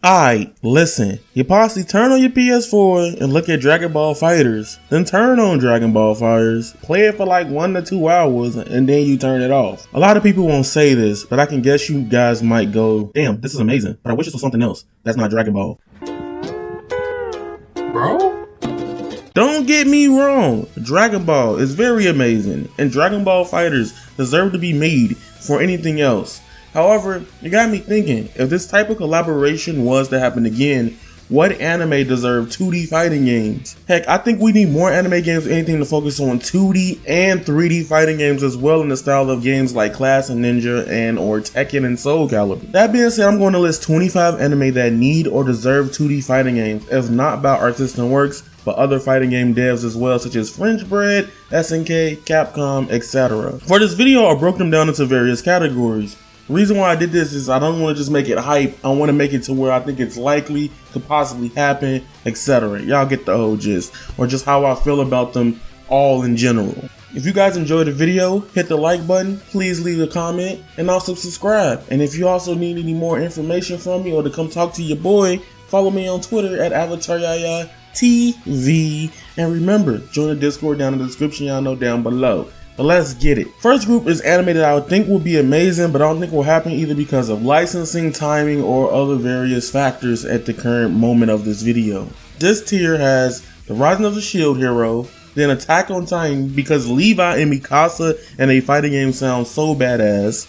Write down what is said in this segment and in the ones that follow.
Alright, listen, you possibly turn on your PS4 and look at Dragon Ball FighterZ, then turn on Dragon Ball FighterZ, play it for like 1 to 2 hours, and then you turn it off. A lot of people won't say this, but I can guess you guys might go, damn, this is amazing, but I wish this was something else. That's not Dragon Ball. Bro? Don't get me wrong, Dragon Ball is very amazing, and Dragon Ball FighterZ deserve to be made for anything else. However, it got me thinking, if this type of collaboration was to happen again, what anime deserved 2D fighting games? Heck, I think we need more anime games, anything to focus on 2D and 3D fighting games as well, in the style of games like Class and Ninja and or Tekken and Soul Calibur. That being said, I'm going to list 25 anime that need or deserve 2D fighting games, if not by Arcsystemworks, but other fighting game devs as well, such as French Bread, SNK, Capcom, etc. For this video, I broke them down into various categories. The reason why I did this is I don't want to just make it hype, I want to make it to where I think it's likely to possibly happen, etc. Y'all get the whole gist, or just how I feel about them all in general. If you guys enjoyed the video, hit the like button, please leave a comment, and also subscribe. And if you also need any more information from me or to come talk to your boy, follow me on Twitter at avataryayaTV. And remember, join the Discord down in the description, y'all know down below. But let's get it. First group is anime that I would think will be amazing, but I don't think will happen either because of licensing, timing, or other various factors at the current moment of this video. This tier has The Rising of the Shield Hero, then Attack on Titan because Levi and Mikasa in a fighting game sounds so badass,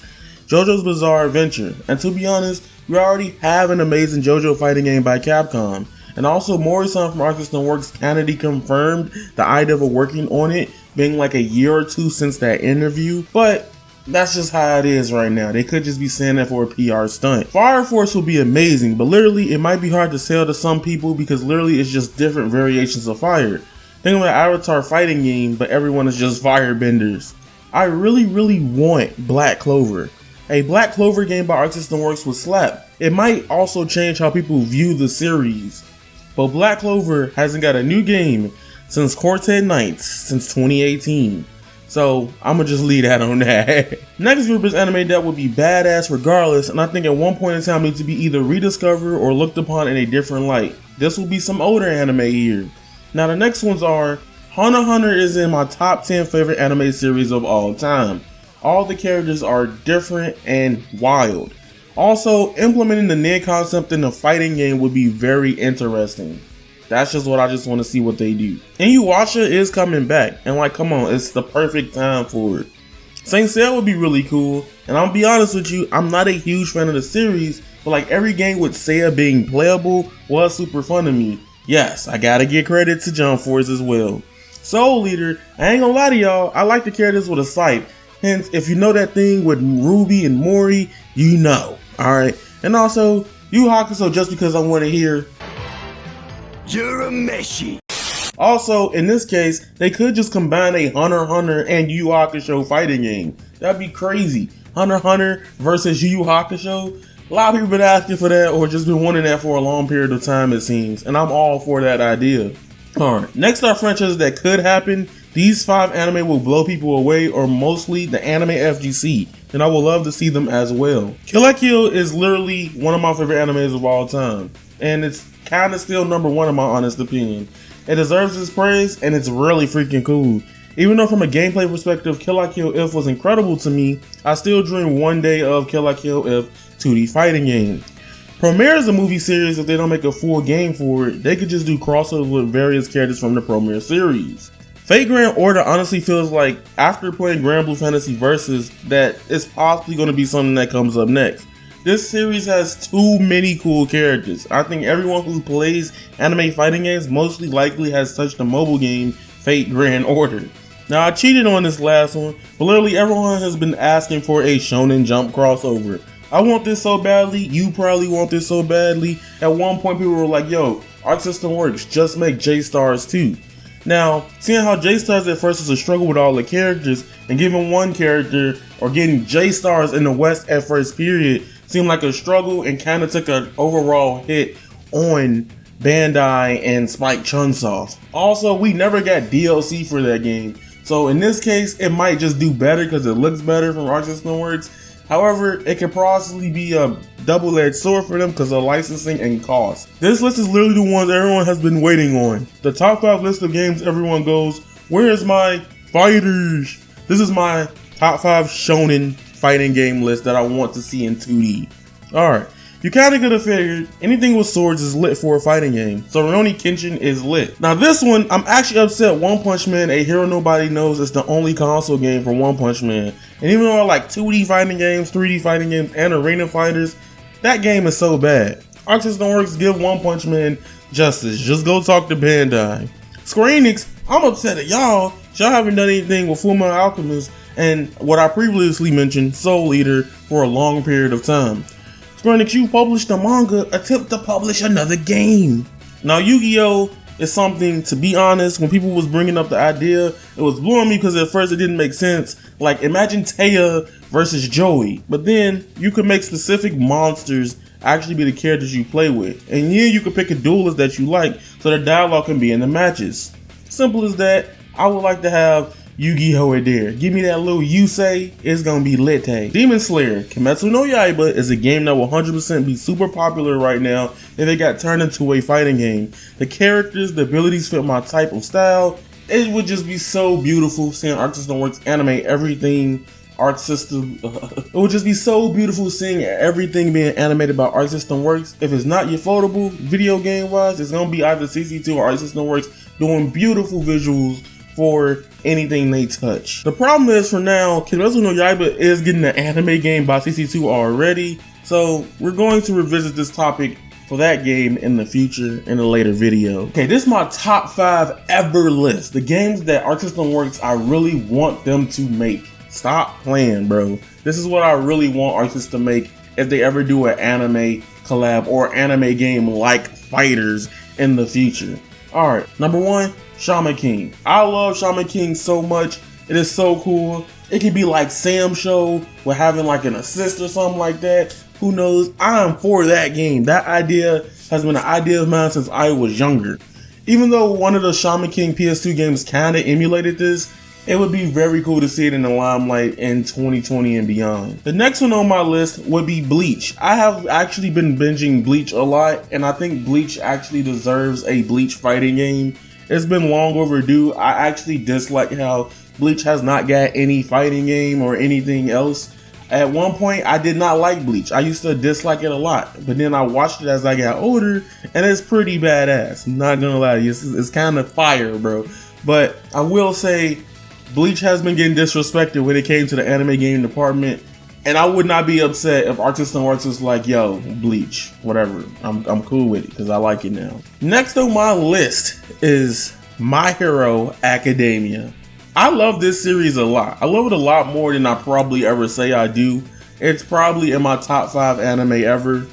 JoJo's Bizarre Adventure, and to be honest, we already have an amazing JoJo fighting game by Capcom. And also, Mori-san from Arcsystemworks kinda confirmed the idea of working on it, being like a year or two since that interview, but that's just how it is right now. They could just be saying that for a PR stunt. Fire Force will be amazing, but literally it might be hard to sell to some people because literally it's just different variations of fire. Think of an Avatar fighting game, but everyone is just firebenders. I really want Black Clover. A Black Clover game by Arcsystemworks would slap. It might also change how people view the series. But Black Clover hasn't got a new game since Quartet Nights since 2018. So I'ma just leave that on that. Next group is anime that would be badass regardless, and I think at one point in time needs to be either rediscovered or looked upon in a different light. This will be some older anime here. Now the next ones are Hunter x Hunter is in my top 10 favorite anime series of all time. All the characters are different and wild. Also, implementing the NNID concept in a fighting game would be very interesting. That's just what I just want to see what they do. Inuyasha is coming back, and like, come on, it's the perfect time for it. Saint Seiya would be really cool, and I'll be honest with you, I'm not a huge fan of the series, but like every game with Seiya being playable was super fun to me. Yes, I gotta give credit to Jump Force as well. Soul Leader, I ain't gonna lie to y'all, I like the characters with a sight. Hence, if you know that thing with Ruby and Mori, you know. Alright, and also, Yu Hakusho just because I want to hear you're a meshy. Also, in this case, they could just combine a Hunter x Hunter and Yu Hakusho fighting game. That'd be crazy. Hunter x Hunter versus Yu Hakusho. A lot of people been asking for that or just been wanting that for a long period of time, it seems. And I'm all for that idea. Alright, next are franchises that could happen. These 5 anime will blow people away, or mostly the anime FGC, and I would love to see them as well. Kill la Kill is literally one of my favorite animes of all time, and it's kind of still number 1 in my honest opinion. It deserves its praise, and it's really freaking cool. Even though from a gameplay perspective, Kill la Kill If was incredible to me, I still dream one day of Kill la Kill If 2D fighting game. Promare is a movie series. If they don't make a full game for it, they could just do crossovers with various characters from the Promare series. Fate Grand Order honestly feels like, after playing Grand Blue Fantasy Versus, that it's possibly going to be something that comes up next. This series has too many cool characters. I think everyone who plays anime fighting games mostly likely has touched the mobile game Fate Grand Order. Now I cheated on this last one, but literally everyone has been asking for a Shonen Jump crossover. I want this so badly, you probably want this so badly. At one point people were like, yo, Arcsystemworks, just make J-Stars too. Now, seeing how J-Stars at first is a struggle with all the characters, and giving one character, or getting J-Stars in the West at first period, seemed like a struggle and kind of took an overall hit on Bandai and Spike Chunsoft. Also, we never got DLC for that game, so in this case, it might just do better because it looks better from Arcsystemworks. However, it could possibly be a double-edged sword for them because of licensing and cost. This list is literally the ones everyone has been waiting on. The top 5 list of games everyone goes, where is my fighters? This is my top 5 shonen fighting game list that I want to see in 2D. Alright, you kinda could have figured anything with swords is lit for a fighting game, so Rurouni Kenshin is lit. Now this one, I'm actually upset One Punch Man, A Hero Nobody Knows, is the only console game for One Punch Man. And even though I like 2D fighting games, 3D fighting games, and arena fighters, that game is so bad. Arcsystemworks, give One Punch Man justice. Just go talk to Bandai. Square Enix, I'm upset at y'all haven't done anything with Fullmetal Alchemist and what I previously mentioned, Soul Eater, for a long period of time. Square Enix, you published a manga, attempt to publish another game. Now Yu-Gi-Oh! Is something, to be honest, when people was bringing up the idea, it was blowing me because at first it didn't make sense. Like, imagine Taya versus Joey, but then you could make specific monsters actually be the characters you play with. And yeah, you could pick a duelist that you like so the dialogue can be in the matches. Simple as that. I would like to have Yu-Gi-Oh! In there. Give me that little Yusei, it's gonna be lit. Demon Slayer, Kimetsu no Yaiba is a game that will 100% be super popular right now if it got turned into a fighting game. The characters, the abilities fit my type of style. It would just be so beautiful seeing Arcsystemworks animate everything. It would just be so beautiful seeing everything being animated by Arcsystemworks. If it's not Ufotable, video game wise, it's gonna be either CC2 or Arcsystemworks doing beautiful visuals for anything they touch. The problem is, for now, Kimetsu no Yaiba is getting an anime game by CC2 already, so we're going to revisit this topic for that game in the future in a later video. Okay, this is my top 5 ever list. The games that Arcsystemworks I really want them to make. Stop playing, bro. This is what I really want Arcsys to make if they ever do an anime collab or anime game like FighterZ in the future. Alright, number 1, Shaman King. I love Shaman King so much. It is so cool. It could be like Sam Show with having like an assist or something like that. Who knows? I'm for that game. That idea has been an idea of mine since I was younger. Even though one of the Shaman King PS2 games kinda emulated this, it would be very cool to see it in the limelight in 2020 and beyond. The next one on my list would be Bleach. I have actually been binging Bleach a lot, and I think Bleach actually deserves a Bleach fighting game. It's been long overdue. I actually dislike how Bleach has not got any fighting game or anything else. At one point, I did not like Bleach. I used to dislike it a lot, but then I watched it as I got older, and it's pretty badass. I'm not gonna lie to you, it's kind of fire, bro. But I will say, Bleach has been getting disrespected when it came to the anime game department, and I would not be upset if Arcsystemworks was like, yo, Bleach, whatever. I'm cool with it because I like it now. Next on my list is My Hero Academia. I love this series a lot. I love it a lot more than I probably ever say I do. It's probably in my top 5 anime ever,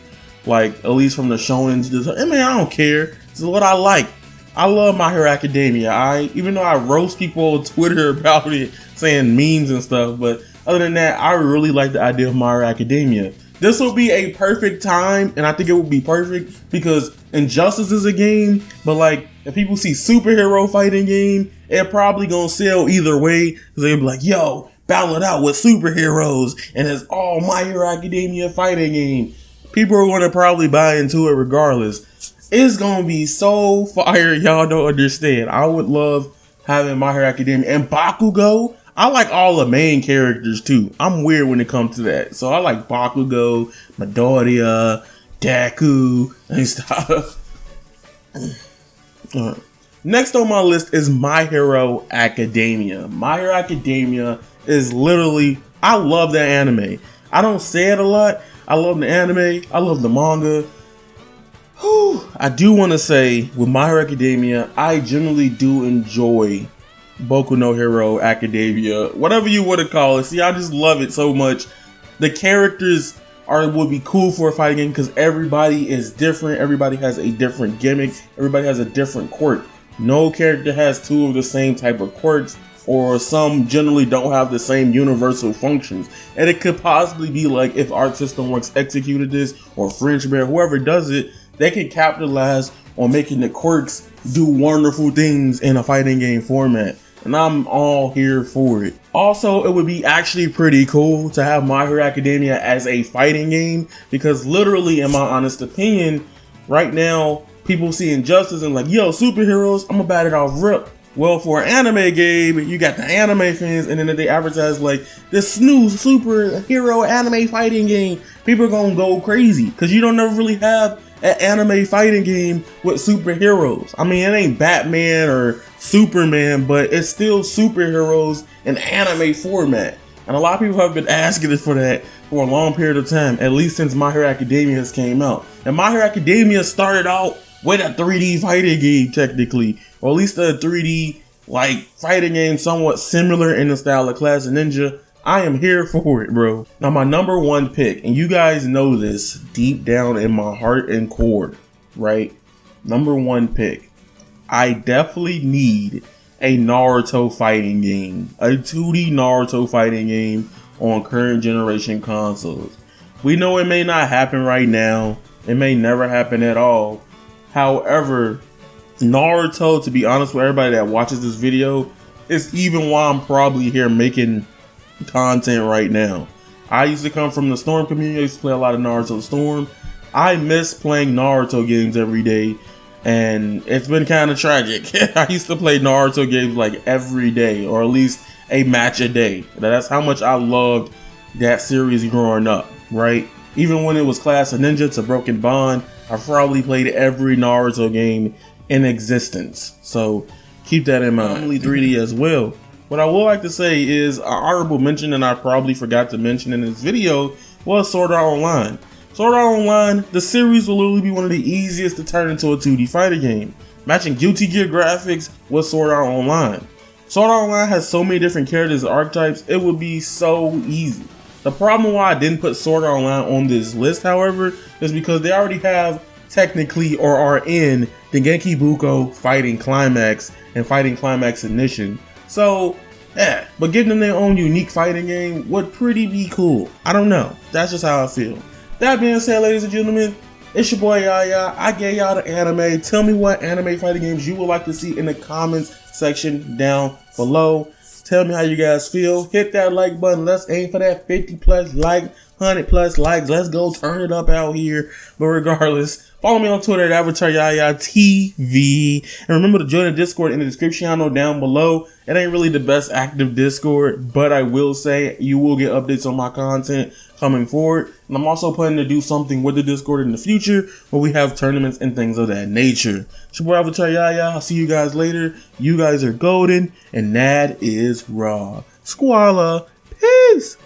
like at least from the shonens. I mean, I don't care. It's what I like. I love My Hero Academia. Even though I roast people on Twitter about it, saying memes and stuff, but other than that, I really like the idea of My Hero Academia. This will be a perfect time, and I think it will be perfect because Injustice is a game, but like if people see superhero fighting game, it probably gonna sell either way because they'll be like, yo, battle it out with superheroes, and it's all My Hero Academia fighting game. People are gonna probably buy into it regardless. It's gonna be so fire, y'all don't understand. I would love having My Hero Academia and Bakugo. I like all the main characters too. I'm weird when it comes to that. So I like Bakugo, Midoriya, Deku, and stuff. Next on my list is My Hero Academia. My Hero Academia is literally, I love that anime. I don't say it a lot. I love the anime. I love the manga. I do want to say, with My Hero Academia, I generally do enjoy Boku no Hero Academia, whatever you want to call it. See, I just love it so much. The characters would be cool for a fighting game because everybody is different. Everybody has a different gimmick. Everybody has a different quirk. No character has 2 of the same type of quirks, or some generally don't have the same universal functions. And it could possibly be like if Arcsystemworks executed this, or French Bear, whoever does it, they can capitalize on making the quirks do wonderful things in a fighting game format. and I'm all here for it. Also, it would be actually pretty cool to have My Hero Academia as a fighting game, because literally, in my honest opinion, right now, people see injustice and like, yo, superheroes, I'm about it off rip. Well, for an anime game, you got the anime fans, and then they advertise like this new superhero anime fighting game. People are gonna go crazy because you don't ever really have an anime fighting game with superheroes. I mean, it ain't Batman or Superman, but it's still superheroes in anime format. And a lot of people have been asking for that for a long period of time, at least since My Hero Academia has came out. And My Hero Academia started out with a 3D fighting game, technically, or at least a 3D like fighting game somewhat similar in the style of Clash of Ninja. I am here for it, bro. Now, my number one pick, and you guys know this deep down in my heart and core, right? Number one pick. I definitely need a Naruto fighting game, a 2D Naruto fighting game on current generation consoles. We know it may not happen right now. It may never happen at all. However, Naruto, to be honest with everybody that watches this video, is even why I'm probably here making content right now. I used to come from the Storm community. I used to play a lot of Naruto Storm. I miss playing Naruto games every day, and it's been kind of tragic. I used to play Naruto games like every day, or at least a match a day. That's how much I loved that series growing up, right? Even when it was Clash of Ninja to Broken Bond, I probably played every Naruto game in existence. So keep that in mind. Only 3D as well. What I would like to say is an honorable mention, and I probably forgot to mention in this video, was Sword Art Online. Sword Art Online, the series will literally be one of the easiest to turn into a 2D fighter game, matching Guilty Gear graphics with Sword Art Online. Sword Art Online has so many different characters and archetypes, it would be so easy. The problem why I didn't put Sword Art Online on this list, however, is because they already have technically or are in the Genki Buko Fighting Climax and Fighting Climax Ignition. So, yeah, but giving them their own unique fighting game would pretty be cool. I don't know. That's just how I feel. That being said, ladies and gentlemen, it's your boy Yaya. I gave y'all the anime. Tell me what anime fighting games you would like to see in the comments section down below. Tell me how you guys feel. Hit that like button. Let's aim for that 50 plus like, 100 plus likes. Let's go turn it up out here. But regardless, follow me on Twitter at AvatarayayaTV. And remember to join the Discord in the description channel down below. It ain't really the best active Discord, but I will say you will get updates on my content coming forward. And I'm also planning to do something with the Discord in the future where we have tournaments and things of that nature. It's your boy Avataryaya. I'll see you guys later. You guys are golden, and that is raw. Squalla. Peace.